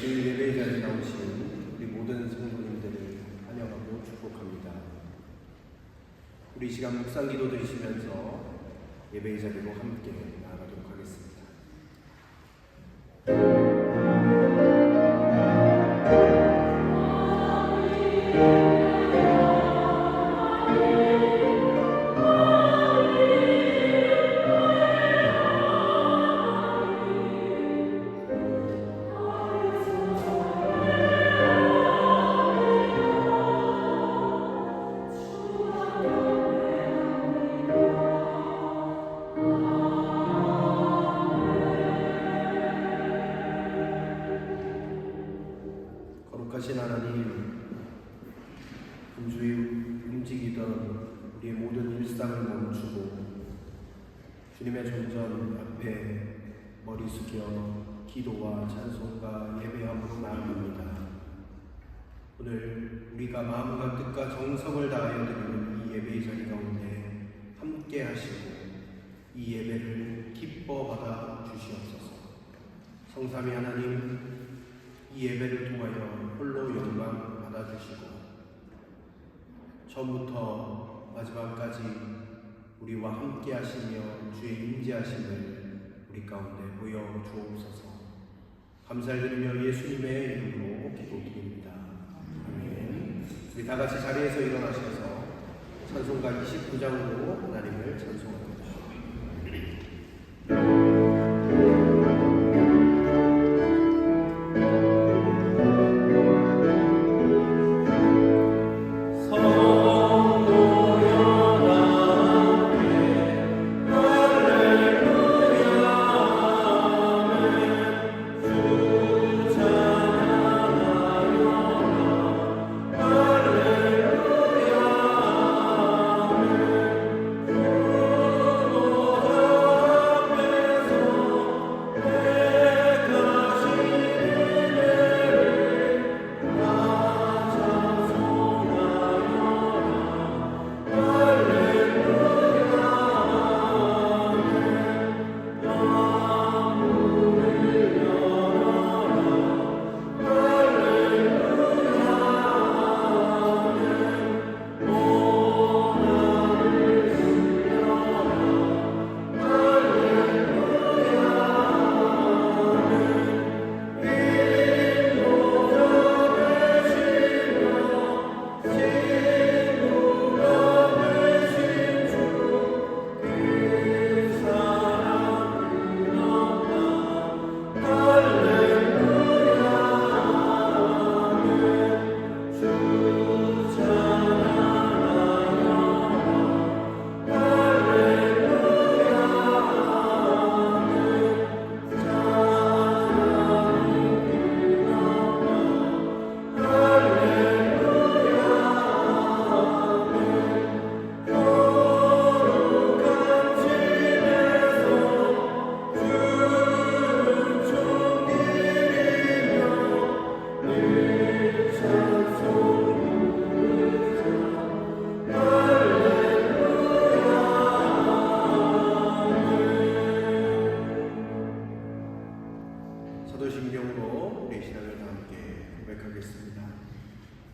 주일 예배의 자리에 나오신 우리 모든 성도님들을 환영하고 축복합니다. 우리 시간 묵상 기도 드리시면서 예배의 자리로 함께 나아가도록 하겠습니다. 거룩하신 하나님, 금주에 움직이던 우리의 모든 일상을 멈추고 주님의 존전 앞에 머리 숙여 기도와 찬송과 예배함으로 나아갑니다. 오늘 우리가 마음과 뜻과 정성을 다하여 드리는 이 예배의 자리 가운데 함께 하시고 이 예배를 기뻐 받아 주시옵소서. 성삼위 하나님, 이 예배를 통하여 홀로 영광 받아주시고 처음부터 마지막까지 우리와 함께 하시며 주의 임재하심을 우리 가운데 보여 주옵소서. 감사드리며 예수님의 이름으로 기도드립니다. 아멘. 우리 다 같이 자리에서 일어나셔서 찬송가 29장으로 하나님을 찬송합니다. 사도신경으로 우리 신앙을 다 함께 고백하겠습니다.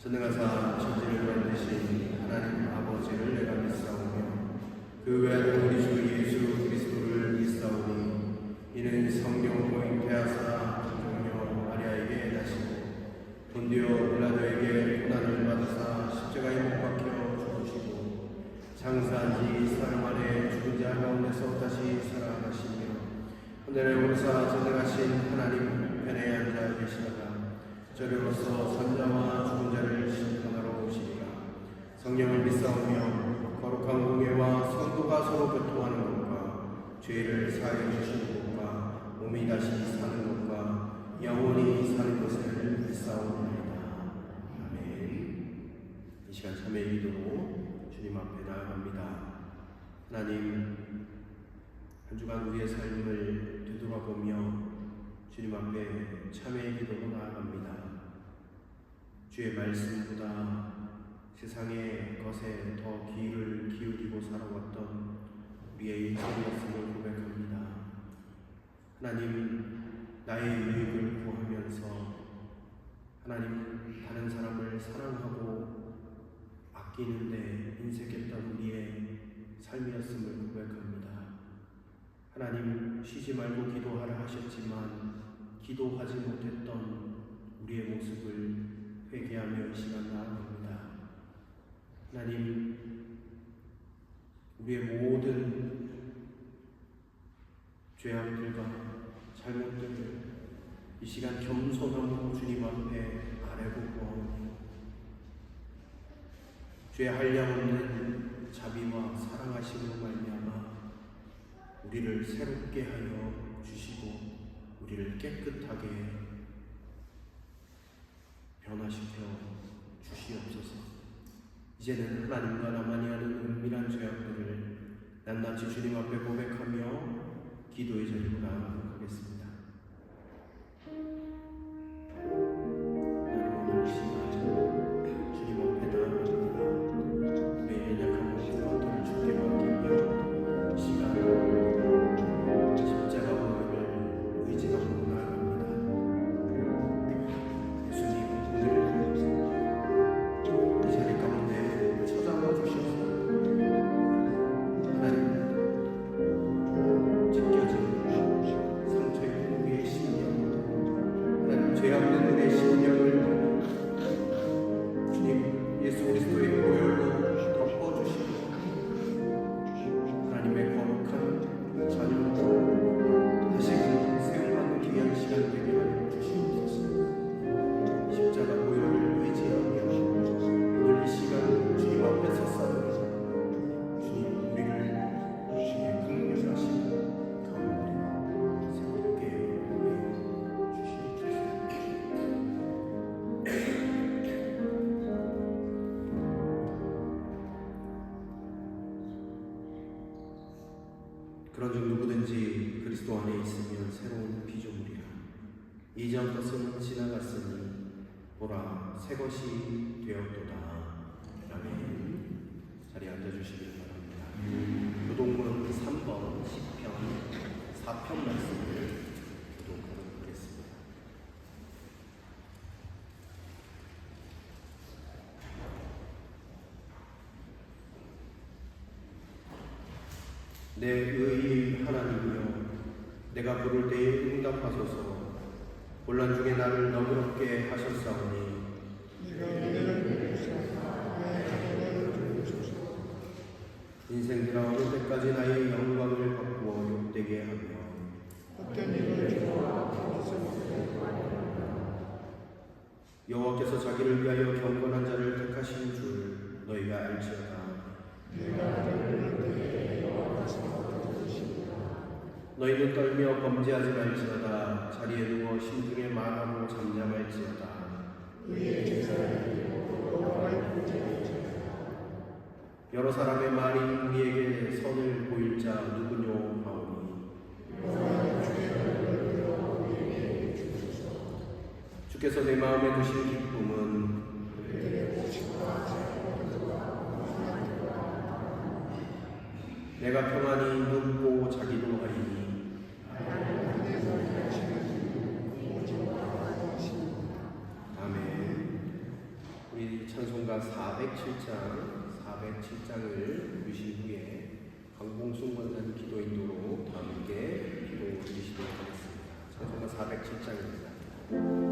전능하사 천지를 만드신 하나님 아버지를 내가 믿사오며 그 외아들 우리 주 예수 그리스도를 믿사오니 이는 성령으로 잉태하사 종료 마리아에게 나시고 본디오 빌라도에게 고난을 받으사 십자가에 못 박혀 죽으시고 장사한 지 사흘 만에 죽은 자 가운데서 다시 살아나시며 하늘에 오르사 전능하신 하나님 편에 앉아 계시다가 저리로서 산자와 죽은 자를 심판하러 오시리라. 성령을 믿사오며 거룩한 공예와 성도가 서로 교통하는 것과 죄를 사하여 주시는 것과 몸이 다시 사는 것과 영원히 사는 것을 믿사옵나이다. 아멘. 이 시간 참회의 기도로 주님 앞에 나아갑니다. 하나님, 한 주간 우리의 삶을 되돌아보며 주님 앞에 참회의 기도로 나아갑니다. 주의 말씀보다 세상의 것에 더 귀를 기울이고 살아왔던 우리의 인생이었음을 고백합니다. 하나님, 나의 유익을 구하면서 하나님, 다른 사람을 사랑하고 아끼는데 인색했던 우리의 삶이었음을 고백합니다. 하나님, 쉬지 말고 기도하라 하셨지만 기도하지 못했던 우리의 모습을 회개하며 이 시간 나아갑니다. 하나님, 우리의 모든 죄악들과 잘못들을 이 시간 겸손함으로 주님 앞에 아뢰고 죄 한량없는 자비와 사랑하심으로 말미암아 우리를 새롭게 하여 주시고 우리를 깨끗하게 변화시켜 주시옵소서. 이제는 하나님과 나만이 하는 은밀한 죄악들을 낱낱이 주님 앞에 고백하며 기도의 자리로 나아가도록 하겠습니다. 오늘 시간 주님 앞에 나아갑니다. 우리의 연약한 모든 것들을 주께 맡기며 이 시간 십자가 보혈을 의지하고 나아갑니다. 예수님, 오늘 이 자리 가운데 찾아와 주셔서 하나님 죄 없는 우리의 심령을 주님 예수 그리스도의 보혈로 덮어주시고 하나님의 거룩한 자녀로 다시금 세움받는 귀한 시간 되게 하여 주시옵소서. 십자가 보혈을 의지하며 오늘 이 시간 주님 앞에 섰사오니 주님 우리를 주의 긍휼하신 가운데 새롭게 하여 주시옵소서. 그런즉 누구든지 그리스도 안에 있으면 새로운 피조물이라. 이전 것은 지나갔으니 보라 새 것이 되었도다. 아멘. 자리에 앉아주시길 바랍니다. 교동문 3번 10편 4편 말씀을 교독하도록 하겠습니다. 내 의의 하나님이여, 내가 부를 때에 응답하소서. 혼란 중에 나를 너그럽게 하셨사오니 인생들아 어느 때까지 나의 영광을 바꾸어 욕되게 하며 여호와께서 자기를 위하여 경건한 자를 택하신 줄 너희가 알지어다. 너희는 떨며 범죄하지 말지어다. 자리에 누워 심중에 말하고 잠잠할지어다. 여러 사람의 말이 우리에게 선을 보일 자 누구뇨 하오니 주께서 내 마음에 두신 기쁨은 내가 평안히 눕고 자기도 하리니 아멘. 우리 찬송가 407장을 부르신 후에 강봉순 권사님 기도 인도로 다 함께 기도 드리시도록 하겠습니다. 찬송가 407장입니다. Amen.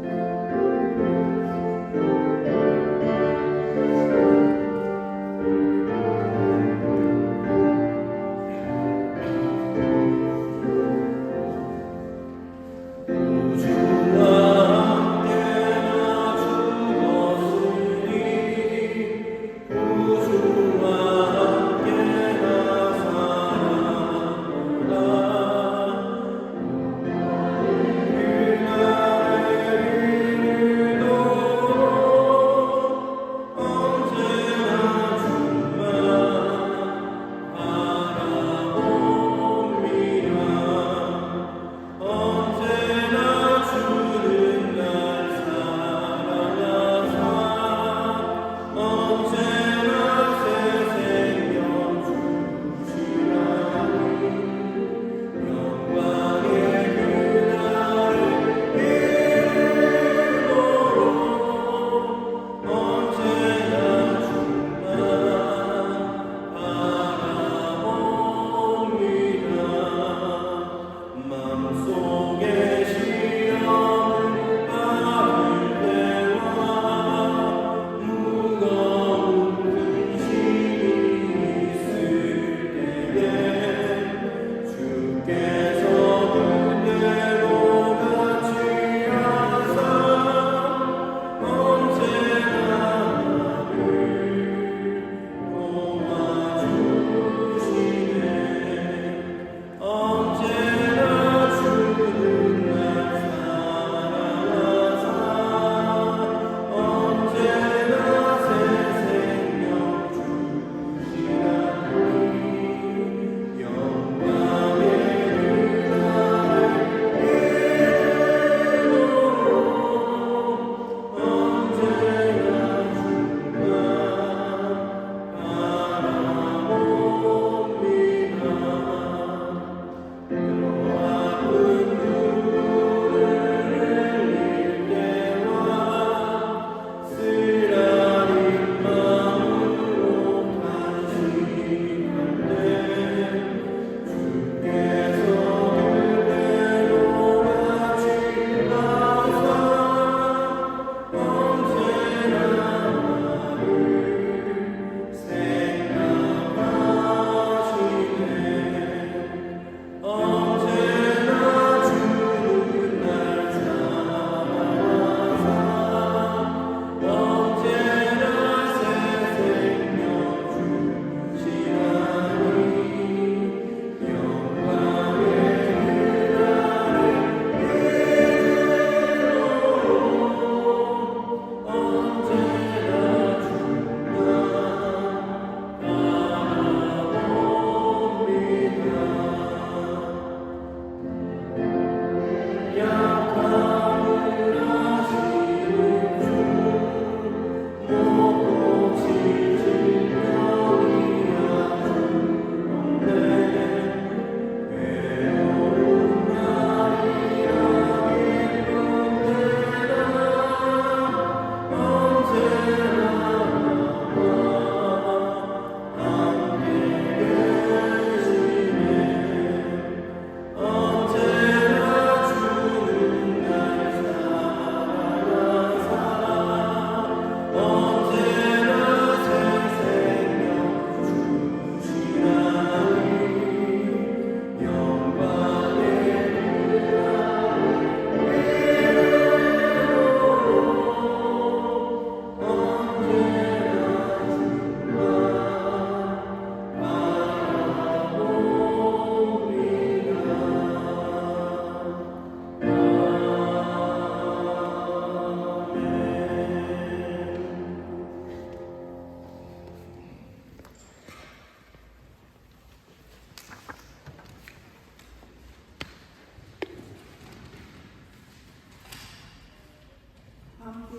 함께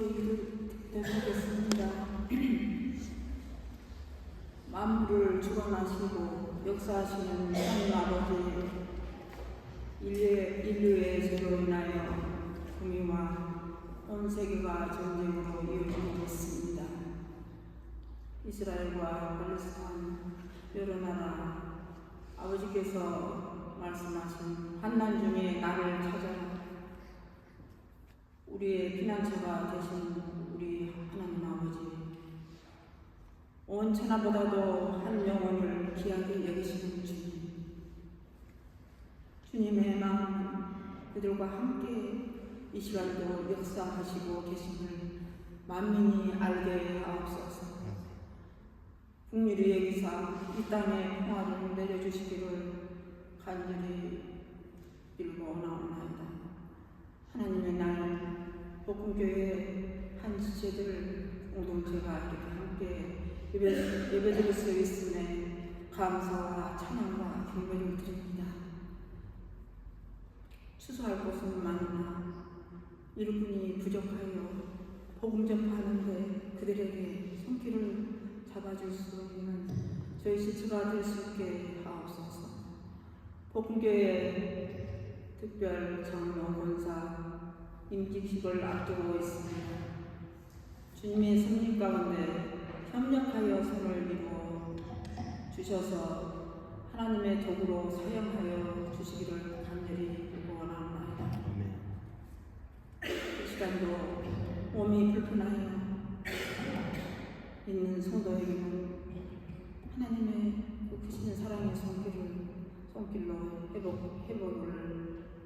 기도드리겠습니다. 만물을 주관하시고 역사하시는 하나님 아버지, 인류의 죄로 인하여 국민과 온 세계가 전쟁으로 이어지고 있습니다. 이스라엘과 팔레스타인 여러 나라, 아버지께서 말씀하신 환난 중에 나를 찾아 우리의 피난처가 되신 우리 하나님 아버지, 온 천하보다도 한 영혼을 귀하게 여기시는 주님, 주님의 마음 그들과 함께 이 시간도 역사하시고 계심을 만민이 알게 하옵소서. 국률이 여기사 이 땅에 평화를 내려주시기를 간절히 빌고 나옵나이다. 하나님의 날 복음교회 한 지체들 공동체가 이렇게 함께 예배드릴 수 있음에 감사와 찬양과 경배를 드립니다. 추수할 곳은 많으나 일꾼이 부족하여 복음 전파하는데 그들에게 손길을 잡아줄 수 있는 저희 지체가 될 수 있게 하옵소서. 복음교회 특별 장로 권사 임직식을 앞두고 있습니다. 주님의 성령 가운데 협력하여 손을 이루어 주셔서 하나님의 도구로 사용하여 주시기를 간절히 원합니다. 이 시간도 몸이 불편하여 있는 성도에게는 하나님의 그 크신 사랑의 손길로 회복을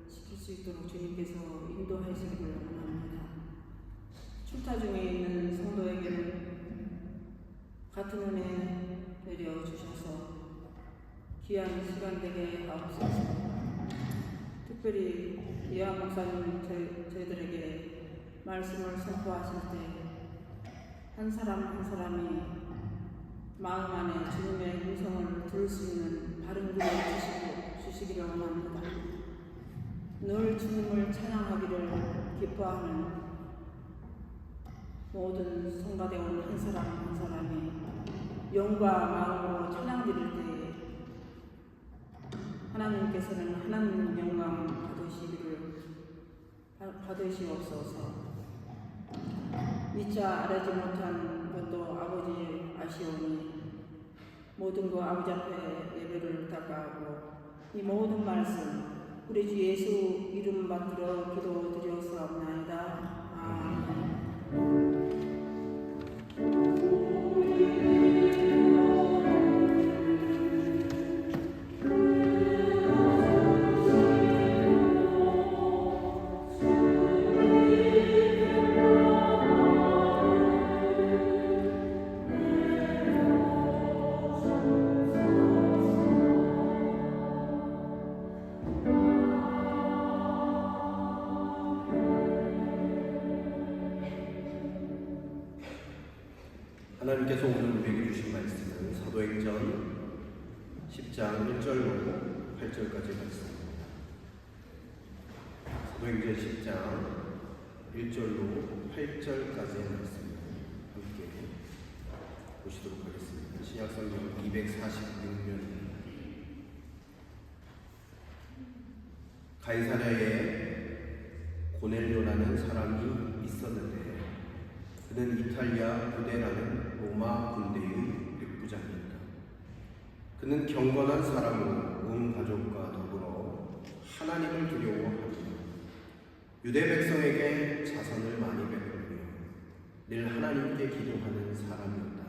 시킬 수 있도록 주님께서 인도하시기를 원합니다. 출타 중에 있는 성도에게는 같은 은혜 내려주셔서 귀한 시간 되게 하옵소서. 특별히 이하 목사님 저희들에게 말씀을 선포하실 때 한 사람 한 사람이 마음 안에 주님의 음성을 들을 수 있는 바른 길을 주시기를 원합니다. 늘 주님을 찬양하기를 기뻐하는 모든 성가대원 한 사람 한 사람이 영과 마음으로 찬양 드릴 때에 하나님께서는 하나님 영광 받으시옵소서. 미처 알지 못한 것도 아버지 아시오니 모든 거 아버지 앞에 예배를 닦아하고 이 모든 말씀 우리 주 예수 이름 받들어 기도드렸사옵나이다. 아멘. 하나님께서 오늘 우리에게 주신 말씀은 사도행전 10장 1절로 8절까지 말씀입니다. 사도행전 10장 1절로 8절까지의 말씀입니다. 함께 보시도록 하겠습니다. 신약성경 246면 가이사랴에 고넬료라는 사람이 있었는데 그는 이탈리아 부대라는 로마 군대의 백부장이었다. 그는 경건한 사람으로 온 가족과 더불어 하나님을 두려워하며 유대 백성에게 자선을 많이 베풀며 늘 하나님께 기도하는 사람이었다.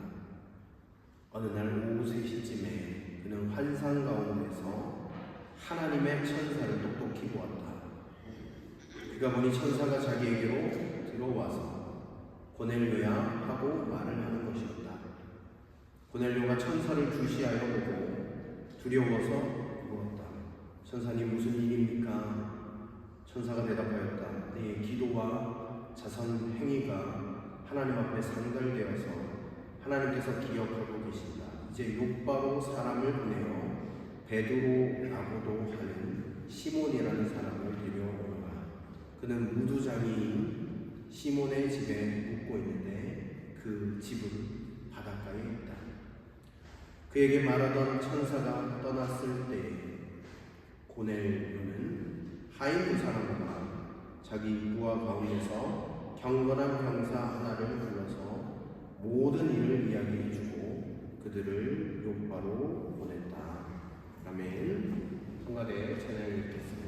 어느 날 오후 3시쯤에 그는 환상 가운데서 하나님의 천사를 똑똑히 보았다. 그가 보니 천사가 자기에게로 들어와서 고넬료야 하고 말을 하는 것이었다. 고넬료가 천사를 주시하여 보고 두려워서 물었다. 천사님 무슨 일입니까? 천사가 대답하였다. 네 기도와 자선 행위가 하나님 앞에 상달되어서 하나님께서 기억하고 계신다. 이제 욥바로 사람을 보내어 베드로라고도 하는 시몬이라는 사람을 데려오라. 그는 무두장이인 시몬의 집에 묵고 있는데 그 집은 바닷가에 있다. 그에게 말하던 천사가 떠났을 때에 고넬료는 하인두 사람과 자기 부하 가운데서 경건한 병사 하나를 불러서 모든 일을 이야기해주고 그들을 요바로 보냈다. 아멘. 성가대 찬양을 읽겠습니다.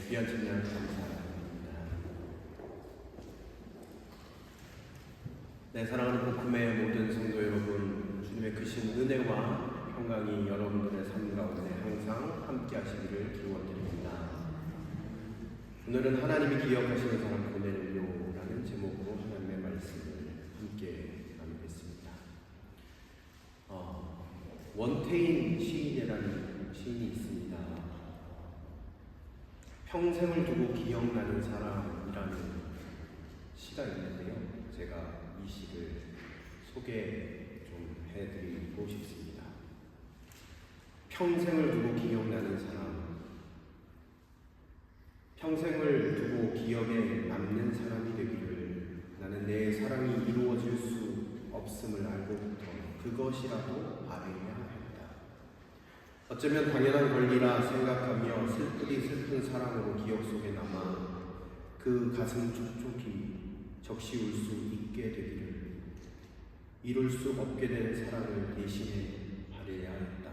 귀한 찬양 감사합니다. 네, 사랑하는 복음의 모든 성도 여러분, 주님의 크신 은혜와 평강이 여러분들의 삶 가운데 항상 함께 하시기를 기원드립니다. 오늘은 하나님이 기억하시는 사람 고넬료라는 제목으로 하나님의 말씀을 함께 나누겠습니다. 원태인 시인이라는 시인이 평생을 두고 기억나는 사람이라는 시가 있는데요. 제가 이 시를 소개 좀 해드리고 싶습니다. 평생을 두고 기억나는 사람. 평생을 두고 기억에 남는 사람이 되기를 나는 내 사랑이 이루어질 수 없음을 알고부터 그것이라도 바라야 했다. 어쩌면 당연한 권리라 생각하며 슬프디 슬픈 사랑으로 기억 속에 남아 그 가슴 촉촉이 적시울 수 있게 되기를 이룰 수 없게 된 사랑을 대신에 바라야 했다.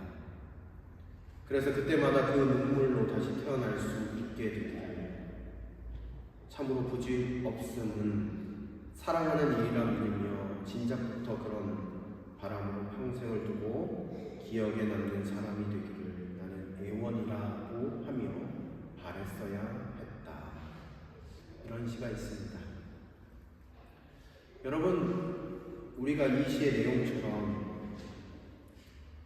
그래서 그때마다 그 눈물로 다시 태어날 수 있게 되기를 참으로 부질 없음은 사랑하는 일이라 믿으며 진작부터 그런 바람으로 평생을 두고 기억에 남는 사람이 되기를 나는 애원이라고 하며 바랬어야 했다. 이런 시가 있습니다. 여러분, 우리가 이 시의 내용처럼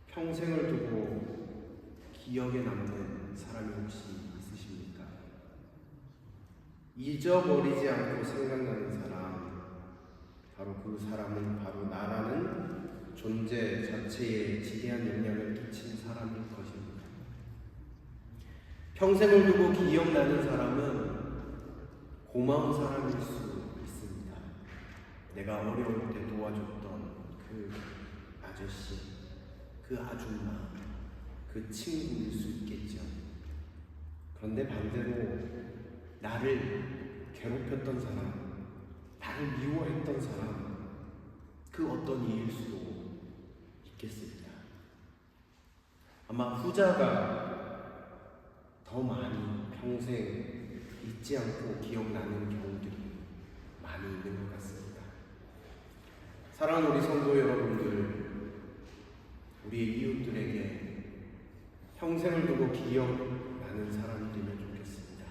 평생을 두고 기억에 남는 사람이 혹시 있으십니까? 잊어버리지 않고 생각나는 사람, 바로 그 사람은 바로 나라는 존재 자체에 지대한 영향을 끼친 사람일 것입니다. 평생을 두고 기억나는 사람은 고마운 사람일 수 있습니다. 내가 어려울 때 도와줬던 그 아저씨, 그 아줌마, 그 친구일 수 있겠죠. 그런데 반대로 나를 괴롭혔던 사람, 나를 미워했던 사람, 그 어떤 이일 수도 있겠습니다. 아마 후자가 더 많이 평생 잊지 않고 기억나는 경우들이 많이 있는 것 같습니다. 사랑하는 우리 성도 여러분들, 우리의 이웃들에게 평생을 두고 기억나는 사람이 되면 좋겠습니다.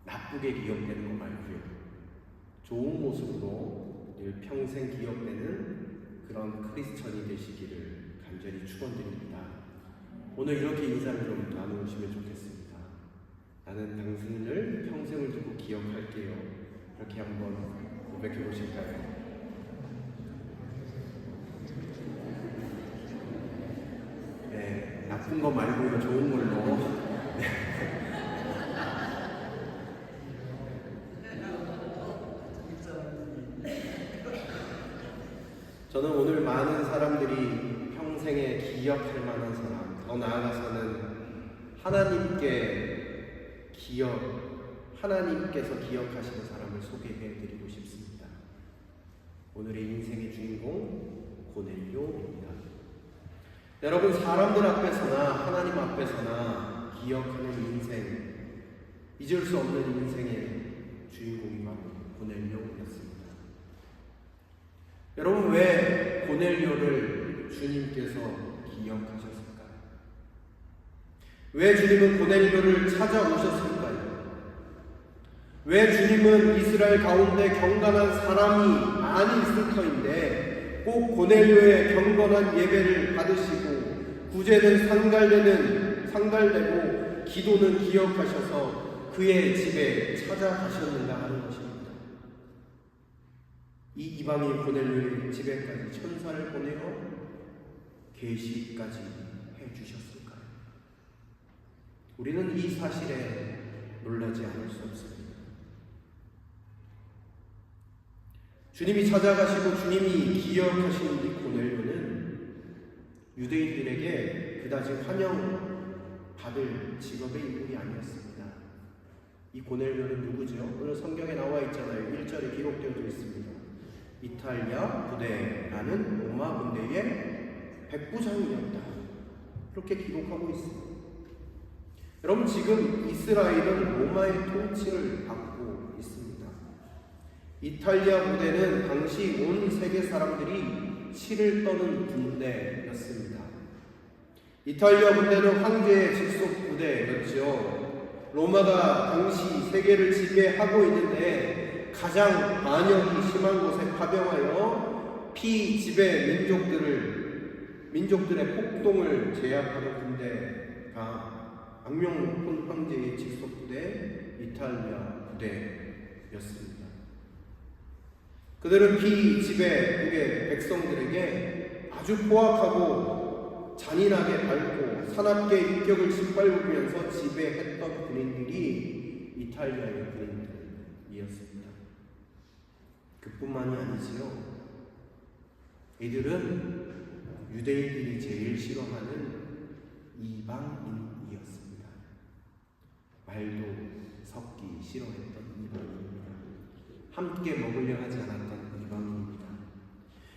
나쁘게 기억되는 거 말고요. 좋은 모습으로 늘 평생 기억되는 그런 크리스천이 되시기를 간절히 축원드립니다. 오늘 이렇게 인사를 좀 나누시면 좋겠습니다. 나는 당신을 평생을 두고 기억할게요. 이렇게 한번 고백해 보실까요? 네, 나쁜 거 말고요. 좋은 걸로. 저는 오늘 많은 사람들이 평생에 기억할 만한 사람, 더 나아가서는 하나님께서 기억하시는 사람을 소개해드리고 싶습니다. 오늘의 인생의 주인공 고넬료입니다. 여러분, 사람들 앞에서나 하나님 앞에서나 기억하는 인생, 잊을 수 없는 인생의 주인공이 바로 고넬료였습니다. 여러분, 왜 고넬료를 주님께서 기억하셨을까요? 왜 주님은 고넬료를 찾아오셨을까요? 왜 주님은 이스라엘 가운데 경건한 사람이 많이 있을 터인데 꼭 고넬료의 경건한 예배를 받으시고 구제는 상달되고 기도는 기억하셔서 그의 집에 찾아가셨는가 하는 것입니다. 이 이방인 고넬료의 집에까지 천사를 보내어 계시까지 해주셨을까요? 우리는 이 사실에 놀라지 않을 수 없습니다. 주님이 찾아가시고 주님이 기억하시는 이 고넬료는 유대인들에게 그다지 환영받을 직업의 인물이 아니었습니다. 이 고넬료는 누구죠? 오늘 성경에 나와 있잖아요. 1절에 기록되어 있습니다. 이탈리아 부대라는 로마 군대의 백부장이었다. 그렇게 기록하고 있습니다. 여러분, 지금 이스라엘은 로마의 통치를 받고 있습니다. 이탈리아 부대는 당시 온 세계 사람들이 치를 떠는 군대였습니다. 이탈리아 군대는 황제의 직속 부대였죠. 로마가 당시 세계를 지배하고 있는데 가장 반역이 심한 곳에 파병하여 피지배 민족들의 폭동을 제압하는 군대가 악명 황제의 직속부대 이탈리아 부대였습니다. 그들은 비지배국의 백성들에게 아주 포악하고 잔인하게 밟고 사납게 인격을 짓밟으면서 지배했던 군인들이 이탈리아의 군인들이었습니다. 그뿐만이 아니지요. 이들은 유대인들이 제일 싫어하는 이방인이었습니다. 말도 섞기 싫어했던 이방인입니다. 함께 먹으려 하지 않았던 이방인입니다.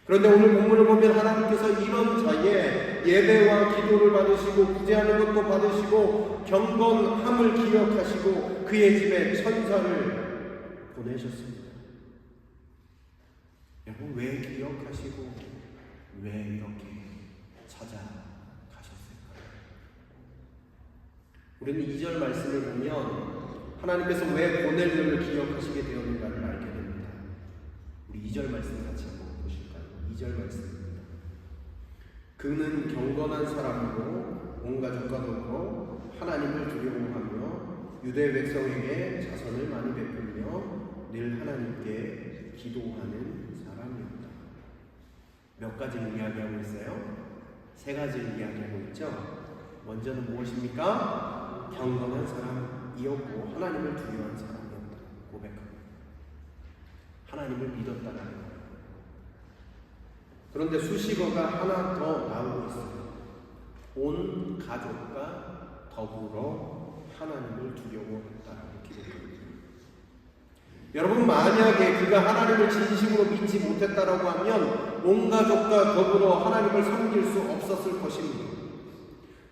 그런데 오늘 본문을 보면 하나님께서 이런 자에 예배와 기도를 받으시고 구제하는 것도 받으시고 경건함을 기억하시고 그의 집에 천사를 보내셨습니다. 여러분, 왜 기억하시고 왜 이렇게 찾아가셨을까요? 우리는 2절 말씀을 보면 하나님께서 왜 고넬료를 기억하시게 되었는가를 알게 됩니다. 우리 2절 말씀 같이 한번 보실까요? 2절 말씀입니다. 그는 경건한 사람으로 온 가족과 더불어 하나님을 두려워하며 유대 백성에게 자선을 많이 베풀며 늘 하나님께 기도하는 사람이었다. 몇 가지를 이야기하고 있어요? 3가지를 이야기하고 있죠. 먼저는 무엇입니까? 경건한 사람이었고 하나님을 두려워한 사람이었다 고백합니다. 하나님을 믿었다는 거예요. 그런데 수식어가 하나 더 나오고 있어요. 온 가족과 더불어 하나님을 두려워했다라고 기록합니다. 여러분, 만약에 그가 하나님을 진심으로 믿지 못했다라고 하면 온 가족과 더불어 하나님을 섬길 수 없었을 것입니다.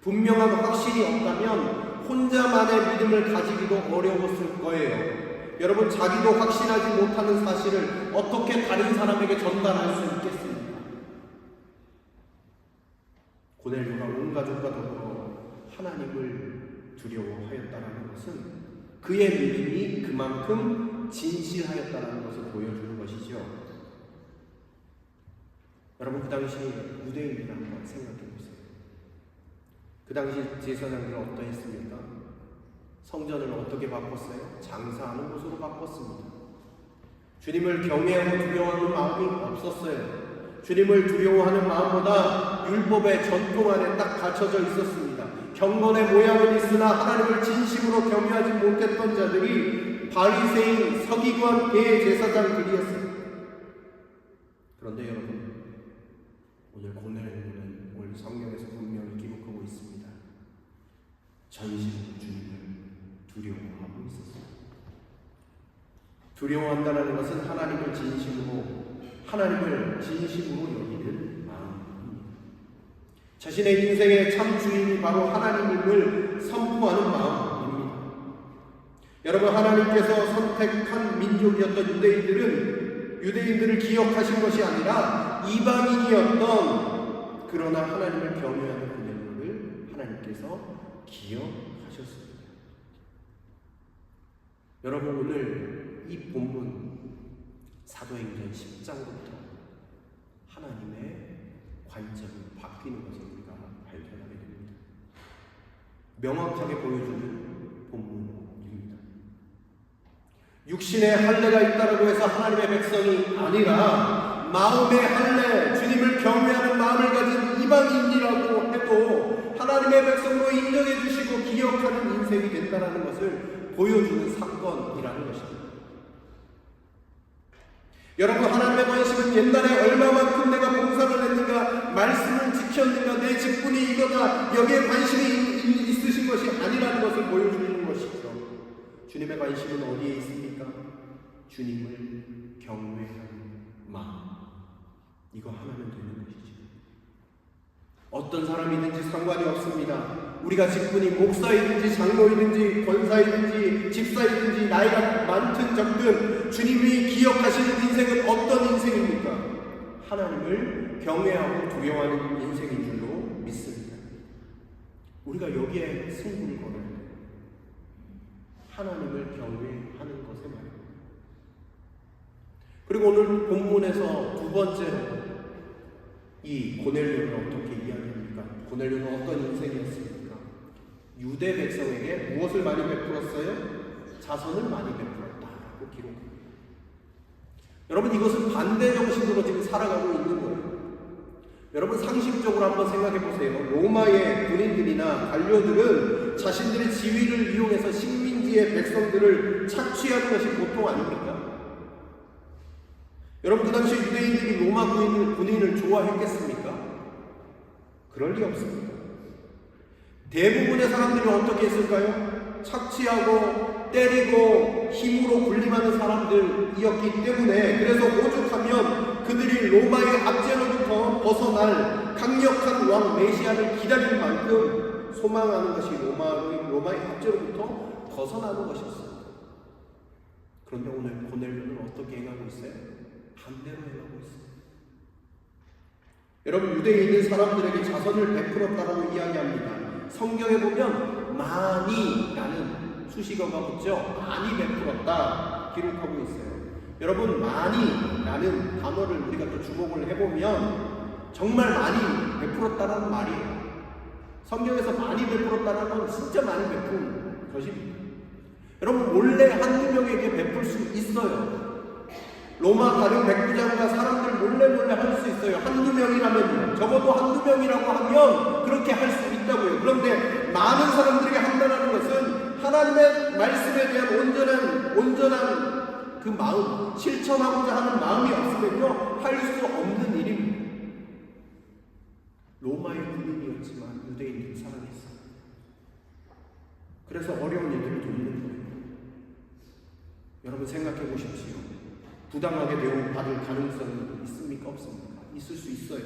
분명한 확신이 없다면 혼자만의 믿음을 가지기도 어려웠을 거예요. 여러분, 자기도 확신하지 못하는 사실을 어떻게 다른 사람에게 전달할 수 있겠습니까? 고넬료가 온 가족과 더불어 하나님을 두려워하였다는 것은 그의 믿음이 그만큼 진실하였다는 것을 보여주는 것이죠. 여러분, 그 당시 유대인들 한번 생각해 보세요. 그 당시 제사장들은 어떠했습니까? 성전을 어떻게 바꿨어요? 장사하는 곳으로 바꿨습니다. 주님을 경외하고 두려워하는 마음이 없었어요. 주님을 두려워하는 마음보다 율법의 전통 안에 딱 갇혀져 있었습니다. 경건의 모양은 있으나 하나님을 진심으로 경외하지 못했던 자들이 바리새인, 서기관, 대제사장들이었습니다. 그런데 여러분, 오늘 고넬료는 오늘 성경에서 분명히 기록하고 있습니다. 전심으로 주님을 두려워하고 있었습니다. 두려워한다는 것은 하나님을 진심으로 여기는 마음입니다. 자신의 인생의 참 주인이 바로 하나님임을 선포하는 마음입니다. 여러분, 하나님께서 선택한 민족이었던 유대인들을 기억하신 것이 아니라 이방인이었던 그러나 하나님을 경외하는 고넬료를 하나님께서 기억하셨습니다. 여러분, 오늘 이 본문 사도행전 10장부터 하나님의 관점이 바뀌는 것을 우리가 발견하게 됩니다. 명확하게 보여주는 본문입니다. 육신의 할례가 있다고 해서 하나님의 백성이 아니라 마음의 할례, 주님을 경외하는 마음을 가진 이방인이라고 해도 하나님의 백성으로 인정해 주시고 기억하는 인생이 된다는 것을 보여주는 사건이라는 것입니다. 여러분, 하나님의 관심은 옛날에 얼마만큼 내가 봉사를 했는가, 말씀을 지켰는가, 내 직분이 이거다, 여기에 관심이 있으신 것이 아니라는 것을 보여주는 것이죠. 주님의 관심은 어디에 있습니까? 주님을 경외하는 마음, 이거 하나면 되는 것이죠. 어떤 사람이든지 상관이 없습니다. 우리가 직분이 목사이든지 장로이든지 권사이든지 집사이든지 나이가 많든 적든 주님이 기억하시는 인생은 어떤 인생입니까? 하나님을 경외하고 두려워하는 인생인 줄로 믿습니다. 우리가 여기에 승부를 걸어야 돼요. 하나님을 경외하는 것에 말입니다. 그리고 오늘 본문에서 두 번째로 이 고넬료를 어떻게 이야기합니까? 고넬료는 어떤 인생이었습니까? 유대 백성에게 무엇을 많이 베풀었어요? 자선을 많이 베풀었다라고 기록합니다. 여러분, 이것은 반대 정신으로 지금 살아가고 있는 거예요. 여러분, 상식적으로 한번 생각해 보세요. 로마의 군인들이나 관료들은 자신들의 지위를 이용해서 식민지의 백성들을 착취하는 것이 보통 아닙니까? 여러분, 그 당시 유대인들이 로마 군인을 좋아했겠습니까? 그럴 리 없습니다. 대부분의 사람들이 어떻게 했을까요? 착취하고 때리고 힘으로 군림하는 사람들이었기 때문에, 그래서 오죽하면 그들이 로마의 압제로부터 벗어날 강력한 왕 메시아를 기다릴 만큼 소망하는 것이 로마의 압제로부터 벗어나는 것이었습니다. 그런데 오늘 고넬료는 어떻게 행하고 있어요? 반대로 행하고 있습니다. 여러분, 유대에 있는 사람들에게 자선을 베풀었다라고 이야기합니다. 성경에 보면 많이라는 수식어가 붙죠. 많이 베풀었다 기록하고 있어요. 여러분, 많이라는 단어를 우리가 또 주목을 해보면 정말 많이 베풀었다라는 말이에요. 성경에서 많이 베풀었다는 건 진짜 많이 베푼 것입니다. 여러분, 몰래 한두 명에게 베풀 수 있어요. 로마 다른 백부장과 사람들 몰래 할 수 있어요. 한두 명이라면요. 적어도 한두 명이라고 하면 그렇게 할 수 있다고요. 그런데 많은 사람들에게 한다는 것은 하나님의 말씀에 대한 온전한 그 마음, 실천하고자 하는 마음이 없으면요, 할 수 없는 일입니다. 로마의 군인이었지만 유대인들을 사랑했어요. 그래서 어려운 일들을 돕는 거예요. 여러분, 생각해 보십시오. 부당하게 대우받을 가능성이 있습니까? 없습니까? 있을 수 있어요.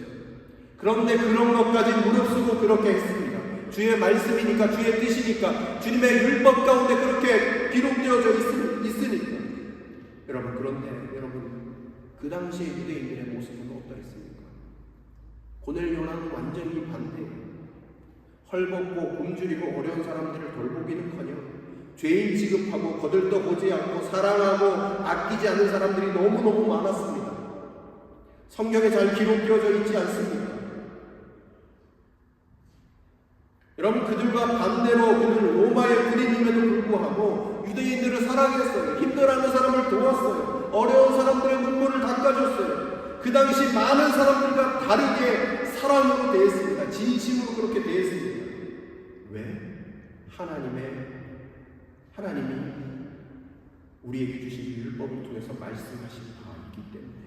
그런데 그런 것까지 무릅쓰고 그렇게 했습니다. 주의 말씀이니까, 주의 뜻이니까, 주님의 율법 가운데 그렇게 기록되어져 있으니까. 여러분, 그런데 여러분, 그 당시의 유대인들의 모습은 어떠했습니까? 고넬료랑은 완전히 반대예요. 헐벗고 굶주리고 어려운 사람들을 돌보기는커녕 죄인 취급하고 거들떠보지 않고 사랑하고 아끼지 않는 사람들이 너무너무 많았습니다. 성경에 잘 기록되어져 있지 않습니까? 여러분, 그들과 반대로 그들은 로마의 군인임에도 불구하고 유대인들을 사랑했어요. 힘들어하는 사람을 도왔어요. 어려운 사람들의 눈물을 닦아줬어요. 그 당시 많은 사람들과 다르게 사랑으로 대했습니다. 진심으로 그렇게 대했습니다. 왜? 하나님이 우리에게 주신 율법을 통해서 말씀하신 바가 있기 때문에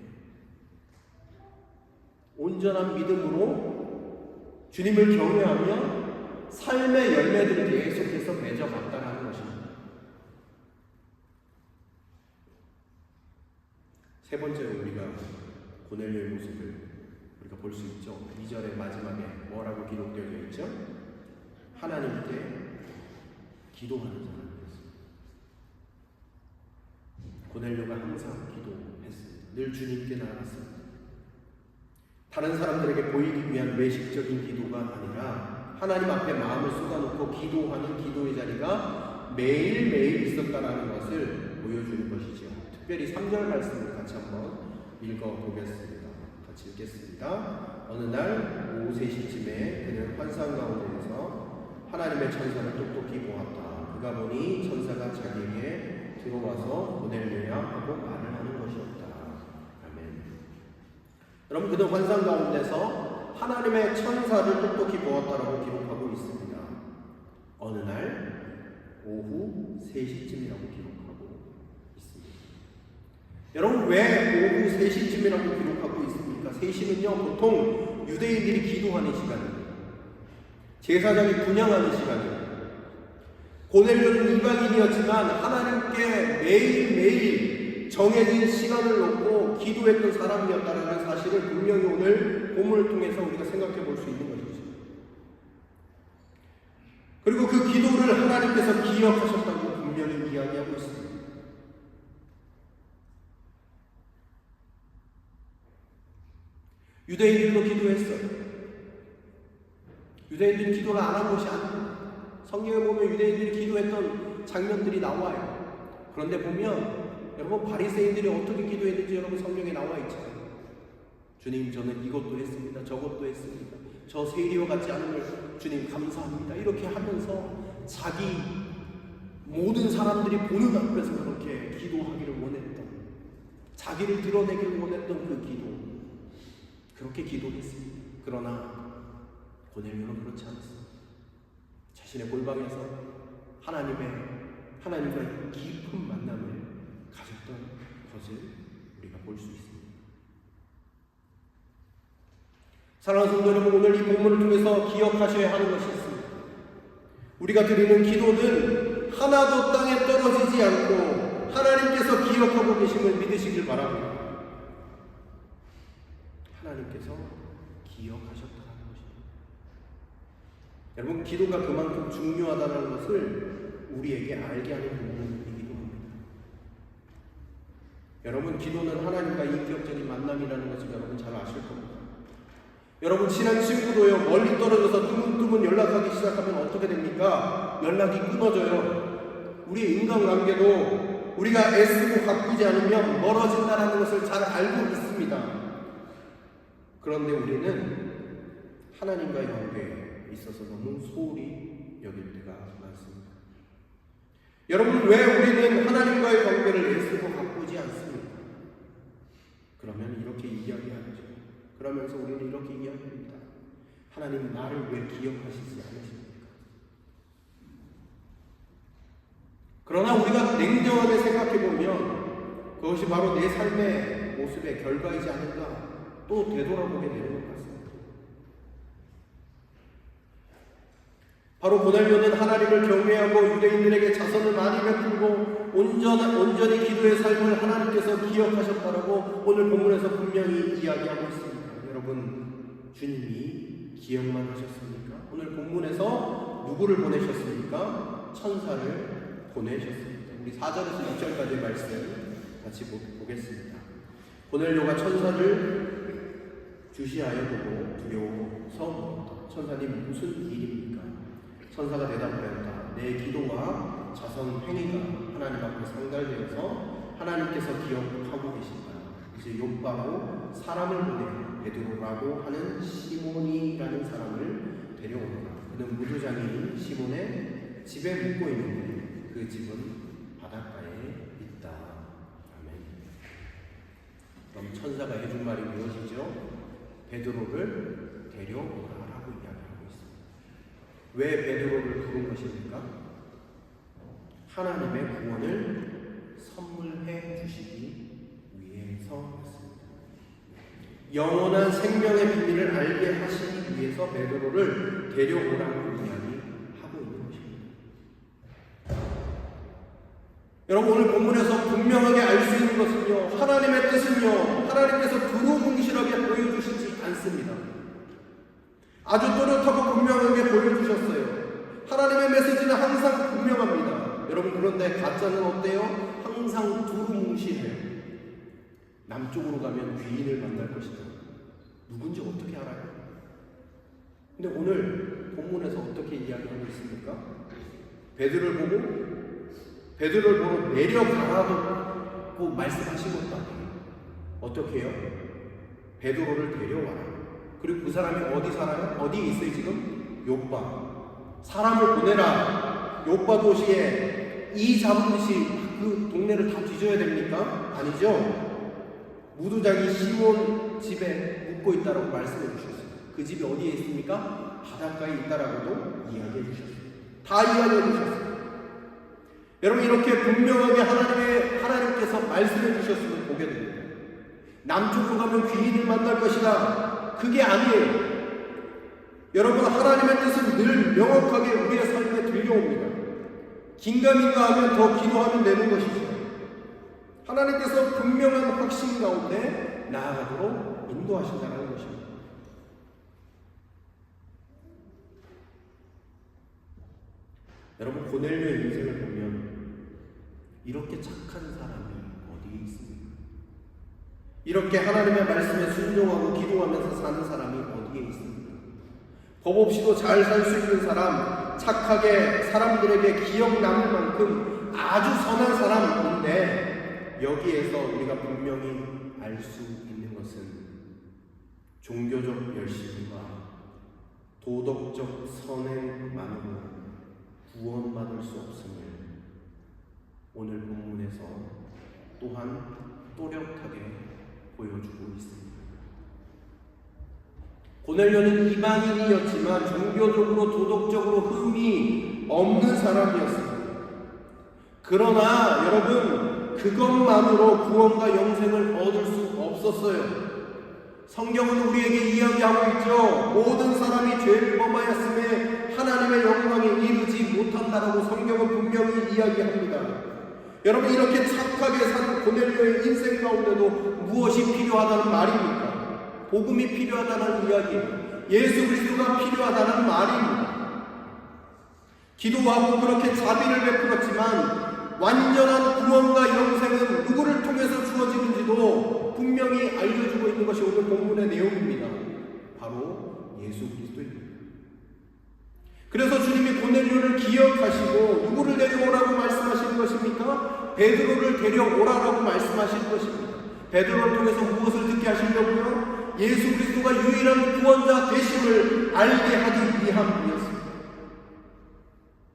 온전한 믿음으로 주님을 경외하며 삶의 열매들을 계속해서 맺어갔다는 것입니다. 세 번째로 우리가 고넬료의 모습을 우리가 볼 수 있죠. 2절의 마지막에 뭐라고 기록되어 있죠? 하나님께 기도하는 사람이었습니다. 고넬료가 항상 기도했습니다. 늘 주님께 나아갔습니다. 다른 사람들에게 보이기 위한 외식적인 기도가 아니라 하나님 앞에 마음을 쏟아놓고 기도하는 기도의 자리가 매일매일 있었다는 것을 보여주는 것이죠. 특별히 3절 말씀을 같이 한번 읽어보겠습니다. 같이 읽겠습니다. 어느 날 오후 3시쯤에 그는 환상 가운데에서 하나님의 천사를 똑똑히 보았다. 그가 보니 천사가 자기에게 들어와서 고넬료야 하고 말을 하는 것이었다. 아멘. 여러분, 그는 환상 가운데서 하나님의 천사를 똑똑히 보았다라고 기록하고 있습니다. 어느 날 오후 3시쯤이라고 기록하고 있습니다. 여러분, 왜 오후 3시쯤이라고 기록하고 있습니까? 3시는요, 보통 유대인들이 기도하는 시간입니다. 제사장이 분향하는 시간입니다. 고넬료는 이방인이었지만 하나님께 매일매일 정해진 시간을 놓고 기도했던 사람이었다는 사실을 분명히 오늘 본문을 통해서 우리가 생각해 볼 수 있는 것이죠. 그리고 그 기도를 하나님께서 기억하셨다고 분명히 이야기하고 있습니다. 유대인들도 기도했어요. 유대인들이 기도를 안 한 것이 아닙니다. 성경에 보면 유대인들이 기도했던 장면들이 나와요. 그런데 보면 여러분, 바리새인들이 어떻게 기도했는지 여러분 성경에 나와 있잖아요. 주님, 저는 이것도 했습니다. 저것도 했습니다. 저 세리와 같지 않음을 주님 감사합니다. 이렇게 하면서 자기 모든 사람들이 보는 앞에서 그렇게 기도하기를 원했던, 자기를 드러내기를 원했던 그 기도, 그렇게 기도했습니다. 그러나 고넬료는 그렇지 않았습니다. 자신의 골방에서 하나님과 깊은 만남을 가졌던 것을 우리가 볼 수 있습니다. 사랑하는 성도 여러분, 오늘 이 본문을 통해서 기억하셔야 하는 것이 있습니다. 우리가 드리는 기도는 하나도 땅에 떨어지지 않고 하나님께서 기억하고 계심을 믿으시길 바랍니다. 하나님께서 기억하셨다는 것입니다. 여러분, 기도가 그만큼 중요하다는 것을 우리에게 알게 하는 부분이기도 합니다. 여러분, 기도는 하나님과 인격적인 만남이라는 것을 여러분 잘 아실 겁니다. 여러분, 친한 친구도요, 멀리 떨어져서 뜨문뜨문 연락하기 시작하면 어떻게 됩니까? 연락이 끊어져요. 우리의 인간관계도 우리가 애쓰고 가꾸지 않으면 멀어진다는 것을 잘 알고 있습니다. 그런데 우리는 하나님과의 관계에 있어서 너무 소홀히 여길 때가 많습니다. 여러분, 왜 우리는 하나님과의 관계를 애쓰고 가꾸지 않습니까? 그러면 이렇게 이야기하죠. 그러면서 우리는 이렇게 이야기합니다. 하나님, 나를 왜 기억하시지 않으십니까? 그러나 우리가 냉정하게 생각해보면 그것이 바로 내 삶의 모습의 결과이지 않을까 또 되돌아보게 되는 것 같습니다. 바로 고넬료는 하나님을 경외하고 유대인들에게 자선을 많이 베풀고 온전히 기도의 삶을 하나님께서 기억하셨다라고 오늘 본문에서 분명히 이야기하고 있습니다. 여러분, 주님이 기억만 하셨습니까? 오늘 본문에서 누구를 보내셨습니까? 천사를 보내셨습니다. 우리 4절에서 6절까지의 말씀 같이 보겠습니다. 고넬료가 천사를 주시하여 보고 두려워서 물었다. 천사님, 무슨 일입니까? 천사가 대답하였다. 내 기도와 자선 행위가 하나님 앞에 상달되어서 하나님께서 기억하고 계신다. 이제 욥바로 사람을 보내 베드로라고 하는 시몬이라는 사람을 데려오노라. 그는 무도장애인 시몬의 집에 묵고 있는데 그 집은 바닷가에 있다. 아멘. 그럼 천사가 해준 말이 무엇이죠? 베드로를 데려오라라고 이야기하고 있습니다. 왜 베드로를 부른 것입니까? 하나님의 구원을 선물해 주시기 위해서였습니다. 영원한 생명의 비밀을 알게 하시기 위해서 베드로를 데려오라고 이야기하고 있는 것입니다. 여러분, 오늘 본문에서 분명하게 알 수 있는 것은요, 하나님의 뜻은요, 하나님께서 두루뭉실하게 보여주시지 않습니다. 아주 또렷하고 분명하게 보여주셨어요. 하나님의 메시지는 항상 분명합니다. 여러분, 그런데 가짜는 어때요? 항상 두루뭉실해요. 남쪽으로 가면 귀인을 만날 것이다. 누군지 어떻게 알아요? 근데 오늘 본문에서 어떻게 이야기하고 있습니까? 베드로를 보러 내려가라고 말씀하신 것도 아니에요. 어떻게 해요? 베드로를 데려와라. 그리고 그 사람이 어디 살아요? 어디에 있어요 지금? 욥바. 사람을 보내라. 욥바 도시에 이 잡은 듯이 그 동네를 다 뒤져야 됩니까? 아니죠. 무도장이 시몬 집에 묵고 있다라고 말씀해 주셨어요. 그 집이 어디에 있습니까? 바닷가에 있다라고도 이야기해 주셨어요. 다 이야기해 주셨어요. 여러분, 이렇게 분명하게 하나님께서 말씀해 주셨으면 보게 됩니다. 남쪽으로 가면 귀인을 만날 것이다. 그게 아니에요. 여러분, 하나님의 뜻은 늘 명확하게 우리의 삶에 들려옵니다. 긴가민가 하면 더 기도하면 되는 것이죠. 하나님께서 분명한 확신 가운데 나아가도록 인도하신다는 것입니다. 여러분, 고넬료의 인생을 보면 이렇게 착한 사람이 어디에 있습니까? 이렇게 하나님의 말씀에 순종하고 기도하면서 사는 사람이 어디에 있습니까? 법 없이도 잘 살 수 있는 사람, 착하게 사람들에게 기억 남을 만큼 아주 선한 사람인데, 여기에서 우리가 분명히 알 수 있는 것은 종교적 열심과 도덕적 선행만으로 구원을 수 없음을 오늘 본문에서 또한 또렷하게 보여주고 있습니다. 고넬료는 이방인이었지만 종교적으로 도덕적으로 흠이 없는 사람이었습니다. 그러나 여러분, 그것만으로 구원과 영생을 얻을 수 없었어요. 성경은 우리에게 이야기하고 있죠. 모든 사람이 죄를 범하였음에 하나님의 영광에 이르지 못한다라고 성경은 분명히 이야기합니다. 여러분, 이렇게 착하게 산 고넬료의 인생 가운데도 무엇이 필요하다는 말입니까? 복음이 필요하다는 이야기입니다. 예수 그리스도가 필요하다는 말입니다. 기도하고 그렇게 자비를 베풀었지만 완전한 구원과 영생은 누구를 통해서 주어지는지도 분명히 알려주고 있는 것이 오늘 본문의 내용입니다. 바로 예수 그리스도입니다. 그래서 주님이 고넬료를 기억하시고 누구를 데려오라고 말씀하시는 것입니까? 베드로를 데려오라고 말씀하시는 것입니다. 베드로를 통해서 무엇을 듣게 하시려고요? 예수 그리스도가 유일한 구원자 되심을 알게 하기 위함이었습니다.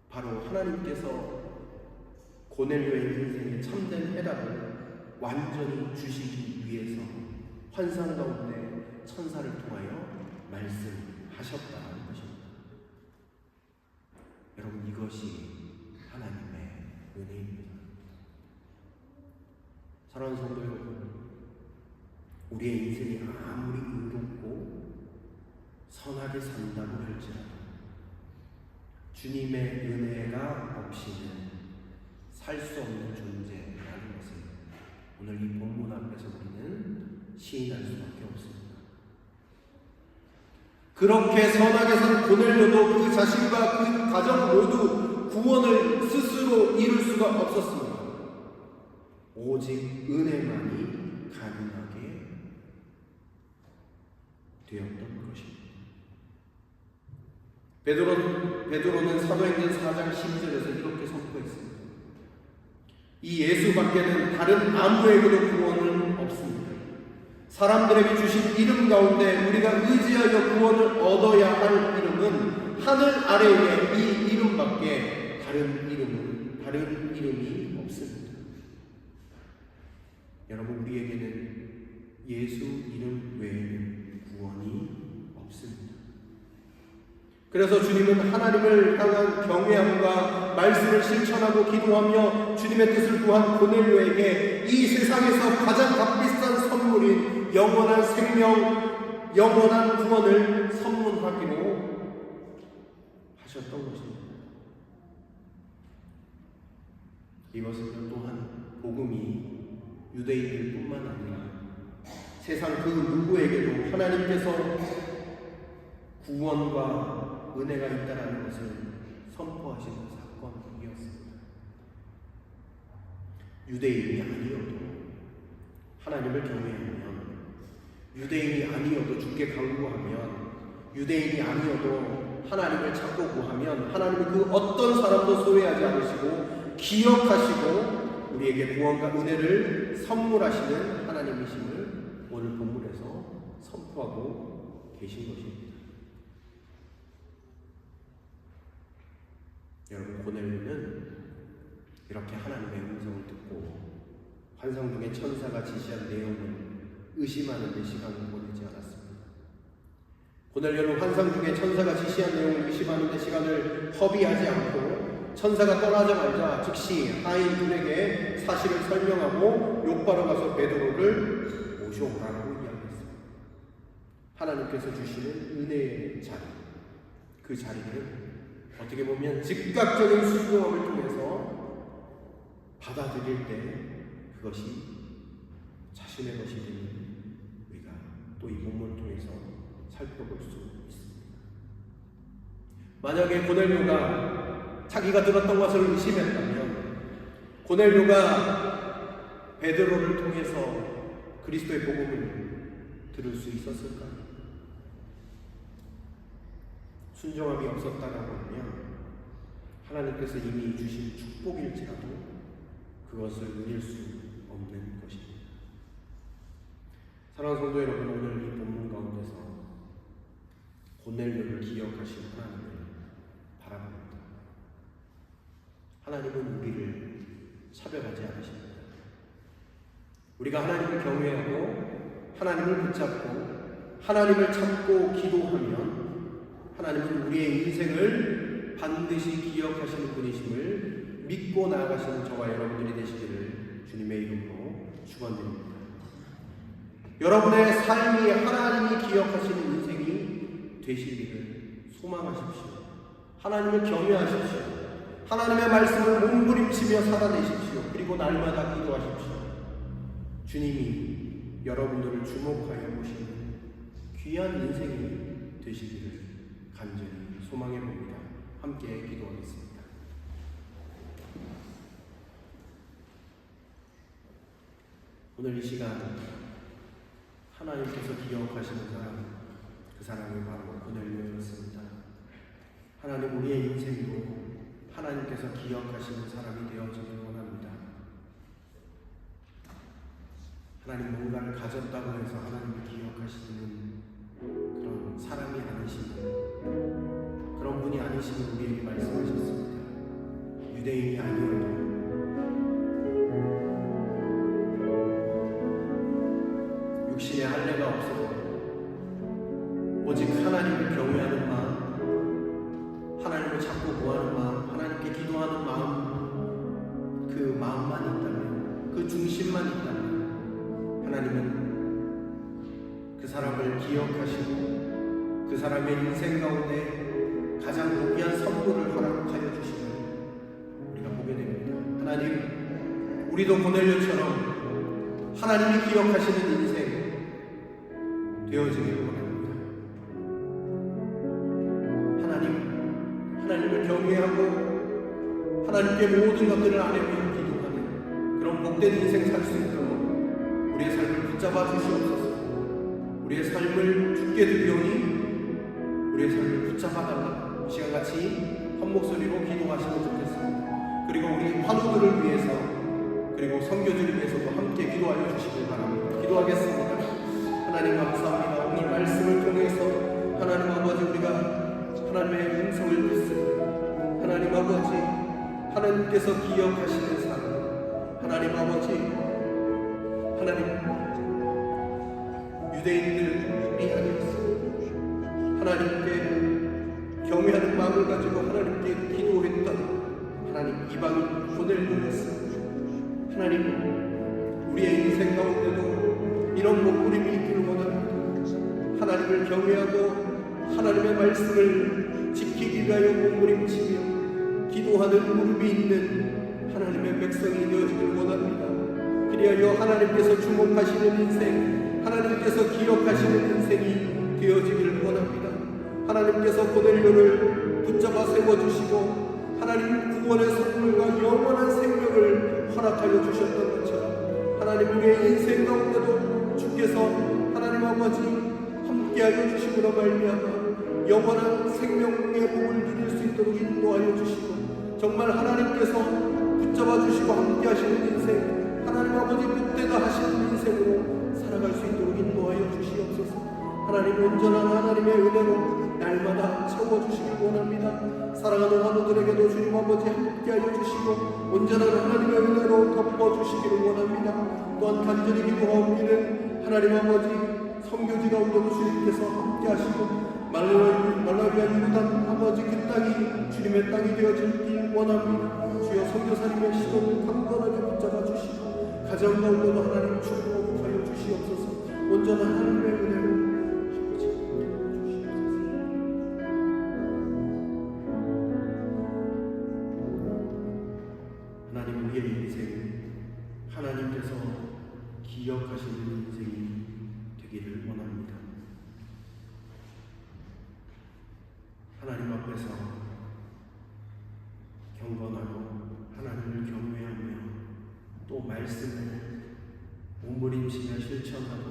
바로 하나님께서 고넬료의 인생에 참된 해답을 완전히 주시기 위해서 환상 가운데 천사를 통하여 말씀하셨다는 것입니다. 여러분, 이것이 하나님의 은혜입니다. 사랑하는 성도 여러분, 우리의 인생이 아무리 의롭고 선하게 산다고 할지라도 주님의 은혜가 없이는 살 수 없는 존재라는 것을 오늘 이 본문 앞에서 우리는 시인할 수밖에 없습니다. 그렇게 선하게 산 고넬료도 그 자신과 그 가정 모두 구원을 스스로 이룰 수가 없었습니다. 오직 은혜만이 가능하게 되었던 것입니다. 베드로는 사도행전 4장 10절에서 이렇게 선포했습니다. 이 예수밖에는 다른 아무에게도 구원은 없습니다. 사람들에게 주신 이름 가운데 우리가 의지하여 구원을 얻어야 할 이름은 하늘 아래에 이 이름밖에 다른 이름이 없습니다. 여러분, 우리에게는 예수 이름 외에는 구원이 없습니다. 그래서 주님은 하나님을 향한 경외함과 말씀을 실천하고 기도하며 주님의 뜻을 구한 고넬료에게 이 세상에서 가장 값비싼 선물인 영원한 생명, 영원한 구원을 선물하기로 하셨던 것입니다. 이것은 또한 복음이 유대인들 뿐만 아니라 세상 그 누구에게도 하나님께서 구원과 은혜가 있다라는 것을 선포하시는 사건이었습니다. 유대인이 아니어도 하나님을 경외하면, 유대인이 아니어도 주께 간구하면, 유대인이 아니어도 하나님을 찾고 구하면 하나님은 그 어떤 사람도 소외하지 않으시고 기억하시고 우리에게 구원과 은혜를 선물하시는 하나님이심을 오늘 본문에서 선포하고 계신 것입니다. 여러분, 고넬료는 이렇게 하나님의 음성을 듣고 환상 중에 천사가 지시한 내용을 의심하는 데 시간을 보내지 않았습니다. 고넬료는 환상 중에 천사가 지시한 내용을 의심하는 데 시간을 허비하지 않고 천사가 떠나자마자 즉시 하인 둘에게 사실을 설명하고 욥바로 가서 베드로를 모셔오라고 이야기했습니다. 하나님께서 주시는 은혜의 자리, 그 자리는 어떻게 보면 즉각적인 순종함을 통해서 받아들일 때 그것이 자신의 것이 되는 우리가 또 이 본문을 통해서 살펴볼 수 있습니다. 만약에 고넬료가 자기가 들었던 것을 의심했다면 고넬료가 베드로를 통해서 그리스도의 복음을 들을 수 있었을까요? 순종함이 없었다라고 하면 하나님께서 이미 주신 축복일지라도 그것을 누릴 수 없는 것입니다. 사랑하는 성도 여러분, 오늘 이 본문 가운데서 고넬료를 기억하신 하나님을 바라봅니다. 하나님은 우리를 차별하지 않으십니다. 우리가 하나님을 경외하고 하나님을 붙잡고 하나님을 찾고 기도하면 하나님은 우리의 인생을 반드시 기억하시는 분이심을 믿고 나아가시는 저와 여러분들이 되시기를 주님의 이름으로 축원드립니다. 여러분의 삶이 하나님이 기억하시는 인생이 되시기를 소망하십시오. 하나님을 경외하십시오. 하나님의 말씀을 몸부림치며 살아내십시오. 그리고 날마다 기도하십시오. 주님이 여러분들을 주목하여 보시는 귀한 인생이 되시기를 간절히 소망해 봅니다. 함께 기도하겠습니다. 오늘 이 시간 하나님께서 기억하시는 사람, 그 사람이 바로 고넬료였습니다. 하나님, 우리의 인생도 하나님께서 기억하시는 사람이 되어지길 원합니다. 하나님, 뭔가를 가졌다고 해서 하나님을 기억하시는 그런 사람이 아니시는, 그런 분이 아니시는 우리에게 말씀하셨습니다. 유대인이 아니어도 육신의 할례가 없어도 오직 하나님을 경외하는 마음, 하나님을 찾고 구하는 마음, 하나님께 기도하는 마음, 그 마음만 있다면, 그 중심만 있다면 하나님은 그 사람을 기억하시고 그 사람의 인생 가운데 가장 고귀한 선물을 허락하여 주시는 우리가 보게 됩니다. 하나님, 우리도 고넬료처럼 하나님이 기억하시는 인생 되어지기를 원합니다. 하나님을 경외하고 하나님께 모든 것들을 아뢰며 기도하는 그런 복된 인생 살 수 있도록 우리의 삶을 붙잡아 주시옵소서. 우리의 삶을 주께 드리오니 우리의 삶을 붙잡아 달라. 이 시간같이 한 목소리로 기도하시면 좋겠습니다. 그리고 우리 환우들을 위해서, 그리고 선교주를 위해서도 함께 기도하여 주시길 바랍니다. 기도하겠습니다. 하나님 감사합니다. 오늘 말씀을 통해서 하나님 아버지, 우리가 하나님의 음성을 듣습니다. 하나님 아버지, 하나님께서 기억하시는 삶, 하나님 아버지, 하나님 유대인들이 아니었습니다. 하나님께 경외하는 마음을 가지고 하나님께 기도했던 하나님 이방인 고넬료였습니다. 하나님, 우리의 인생 가운데도 이런 목부림이 있기를 원합니다. 하나님을 경외하고 하나님의 말씀을 지키기 위하여 몸부림치며 기도하는 무릎이 있는 하나님의 백성이 되어지길 원합니다. 그리하여 하나님께서 주목하시는 인생, 하나님께서 기억하시는 인생이 되어지기를 원합니다. 하나님께서 고넬료를 붙잡아 세워주시고 하나님 구원의 선물과 영원한 생명을 허락하여 주셨던 것처럼 하나님, 우리의 인생 가운데도 주께서 하나님 아버지 함께하여 주시므로 말미암아 영원한 생명의 복을 누릴 수 있도록 인도하여 주시고, 정말 하나님께서 붙잡아 주시고 함께 하시는 인생, 하나님 아버지 복되다 하시는 인생으로 살아갈 수 있도록 인도하여 주시옵소서. 하나님, 온전한 하나님의 은혜로 날마다 채워주시기 원합니다. 사랑하는 환우들에게도 주님 아버지 함께하여 주시고 온전한 하나님의 은혜로 덮어주시기를 원합니다. 또한 간절히 기도하옵기는 하나님 아버지 선교지 가운데도 주님께서 함께하시고 말라위아 유단 아버지 그 땅이 주님의 땅이 되어지길 원합니다. 주여, 선교사님의 시도를 강건하게 붙잡아 주시고 가정 가운데도 하나님 축복하여 주시옵소서. 온전한 하나님의 은혜로 하나님, 우리의 인생 하나님께서 기억하시는 인생이 되기를 원합니다. 하나님 앞에서 경건하고 하나님을 경외하며 또 말씀을 몸부림치며 실천하고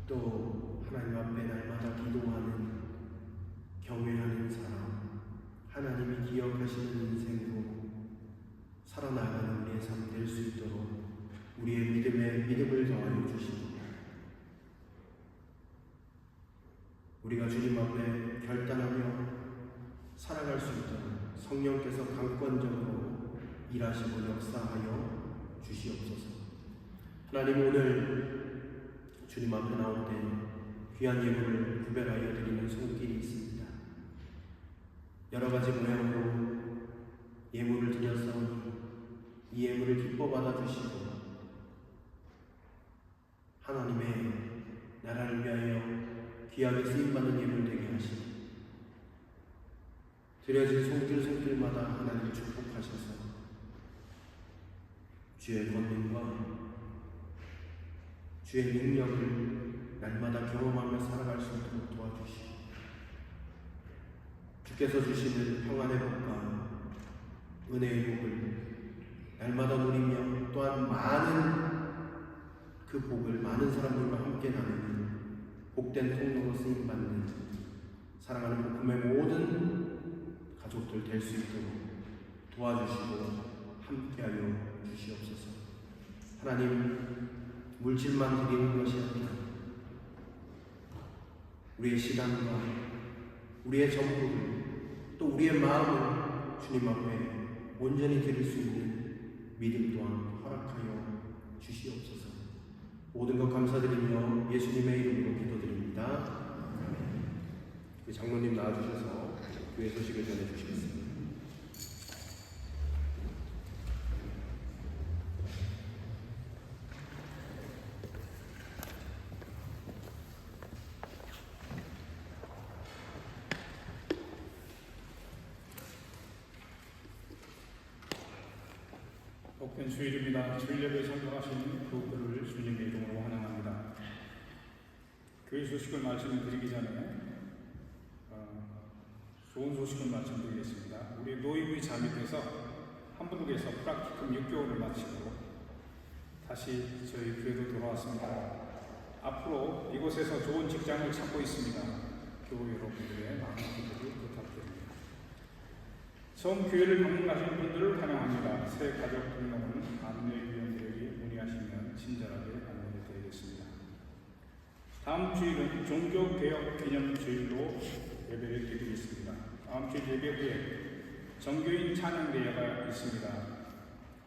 또 하나님 앞에 날마다 기도하는 경외하는 사람, 하나님이 기억하시는 인생으로 살아나가는 우리의 삶 될 수 있도록 우리의 믿음을 더하여 주시고, 우리가 주님 앞에 결단하며 살아갈 수 있도록 성령께서 강권적으로 일하시고 역사하여 주시옵소서. 하나님, 오늘 주님 앞에 나올 때 귀한 예물을 구별하여 드리는 손길이 있습니다. 여러 가지 모양으로 예물을 드렸사오니 이 예물을 기뻐 받아주시고 하나님의 나라를 위하여 귀하게 쓰임받는 예물 되게 하시고 드려진 손길마다 하나님 축복하셔서 주의 권능과 주의 능력을 날마다 경험하며 살아갈 수 있도록 도와주시고 주께서 주시는 평안의 복과 은혜의 복을 날마다 누리며 또한 많은 그 복을 많은 사람들과 함께 나누는 복된 통로로 쓰임받는 사랑하는 복음의 모든 가족들 될 수 있도록 도와주시고 함께하여 주시옵소서. 하나님, 물질만 드리는 것이 아니라 우리의 시간과 우리의 전부를 또 우리의 마음을 주님 앞에 온전히 드릴 수 있는 믿음 또한 허락하여 주시옵소서. 모든 것 감사드리며 예수님의 이름으로 기도드립니다. 우리 장로님 나와주셔서 교회 소식을 전해주시겠습니다. 복된 주일입니다. 주일 예배 참석하신 교우들을 주님의 이름으로 환영합니다. 교회 소식을 말씀드리기 전에 좋은 소식을 말씀드리겠습니다. 우리 노이부의 자매께서 함부르크에서 프락티쿰 6개월을 마치고 다시 저희 교회로 돌아왔습니다. 앞으로 이곳에서 좋은 직장을 찾고 있습니다. 교우 여러분들의 많은 기도를 부탁드립니다. 처음 교회를 방문하신 분들을 환영합니다. 새 가족 등록은 안내위원들에게 문의하시면 친절하게 안내해 드리겠습니다. 다음 주일은 종교개혁 기념주일로 예배를 드리겠습니다. 다음 주일 예배 후에 정교인 찬양대회가 있습니다.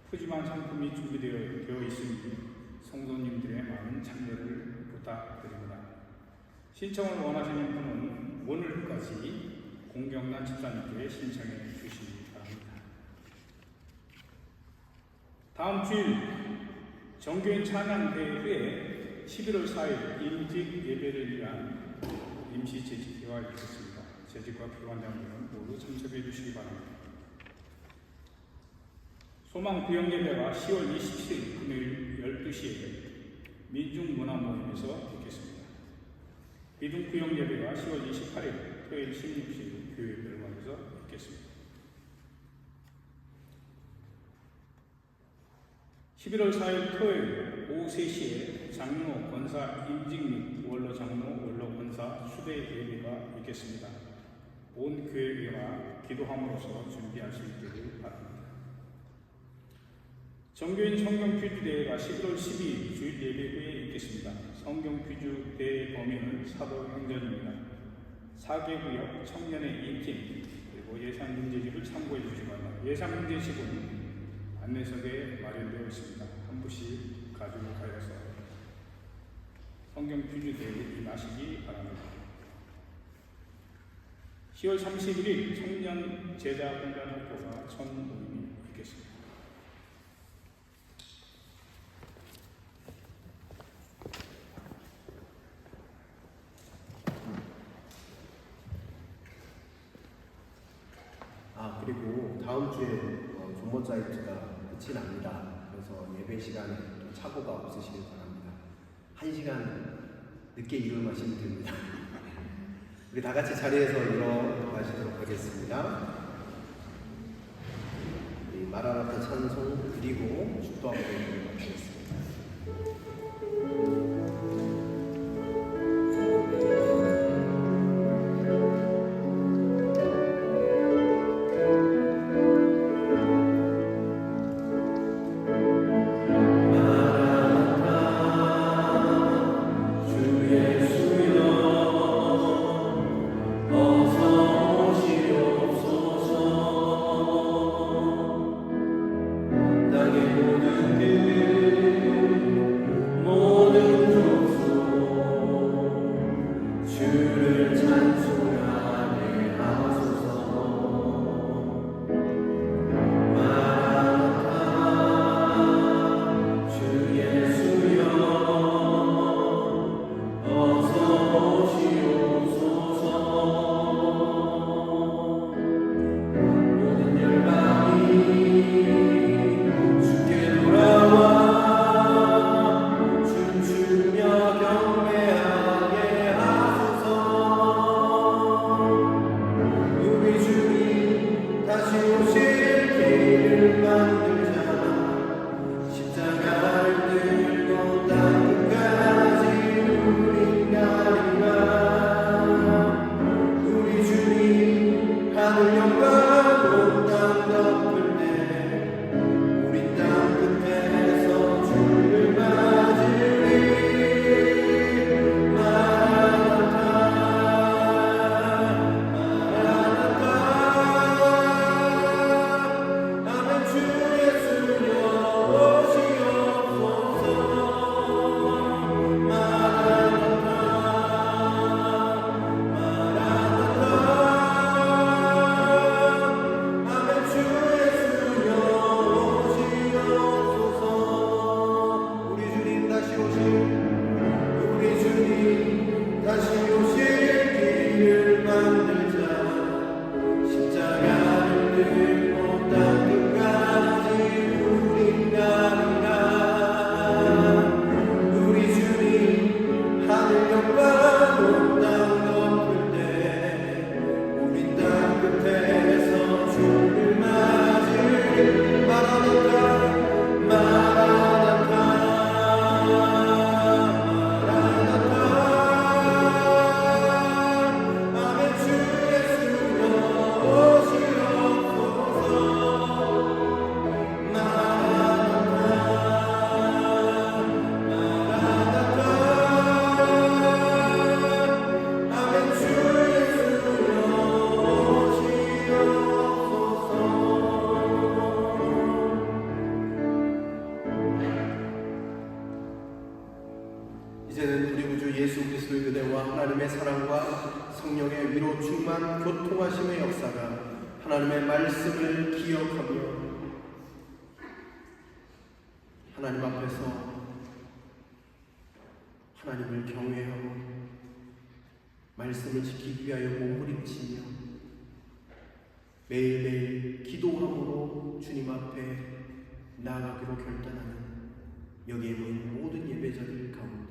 푸짐한 상품이 준비되어 있으니 성도님들의 많은 참여를 부탁드립니다. 신청을 원하시는 분은 오늘까지 공경란 집사님께 신청해 주시기 바랍니다. 다음 주일 정교인 찬양대회 후에 11월 4일 임직 예배를 위한 임시 재직회가 있겠습니다. 재직과 필요한장들은 모두 참석해 주시기 바랍니다. 소망 구역 예배가 10월 27일 금요일 12시에 민중문화모임에서 있겠습니다. 비둥 구역 예배가 10월 28일 토요일 16시 교회 별관에서 있겠습니다. 11월 4일 토요일 오후 3시에 장로 권사 임직 및 원로 장로 원로 권사 수대 예배가 있겠습니다. 온 교회가 기도함으로써 준비할 수 있기를 바랍니다. 정교인 성경 퀴즈 대회가 11월 12일 주일 예배 후에 있겠습니다. 성경 퀴즈 대회 범위는 사도행전입니다. 4개구역 청년의 2팀 그리고 예상 문제집을 참고해 주시기 바랍니다. 예상 문제집은 안내석에 마련되어 있습니다. 한 분씩 가지고 가셔서 성경 퀴즈 대회에 임하시기 바랍니다. 10월 31일 청년 제자 훈련 학교가 첫 모임이 있겠습니다. 그리고 다음 주에 존버 사이트가 끝이 납니다. 그래서 예배 시간에 또 착오가 없으시길 바랍니다. 1시간 늦게 일어나시면 됩니다. 우리 다 같이 자리에서 일어나시도록 하겠습니다. 우리 마라나타 찬송 드리고 축도하고 있도록 하겠습니다. 어서 오시옵소서. 이제는 우리 구주 예수 그리스도의 은혜와 하나님의 사랑과 성령의 위로 충만 교통하심의 역사가 하나님의 말씀을 기억하며 하나님 앞에서 하나님을 경외하고 말씀을 지키기 위하여 몸부림치며 매일매일 기도함으로 주님 앞에 나아가기로 결단하는 여기에 모인 모든 예배자들 가운데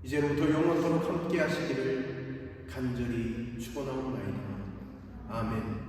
이제로부터 영원토록 함께 하시기를 간절히 축원하옵나이다. 아멘.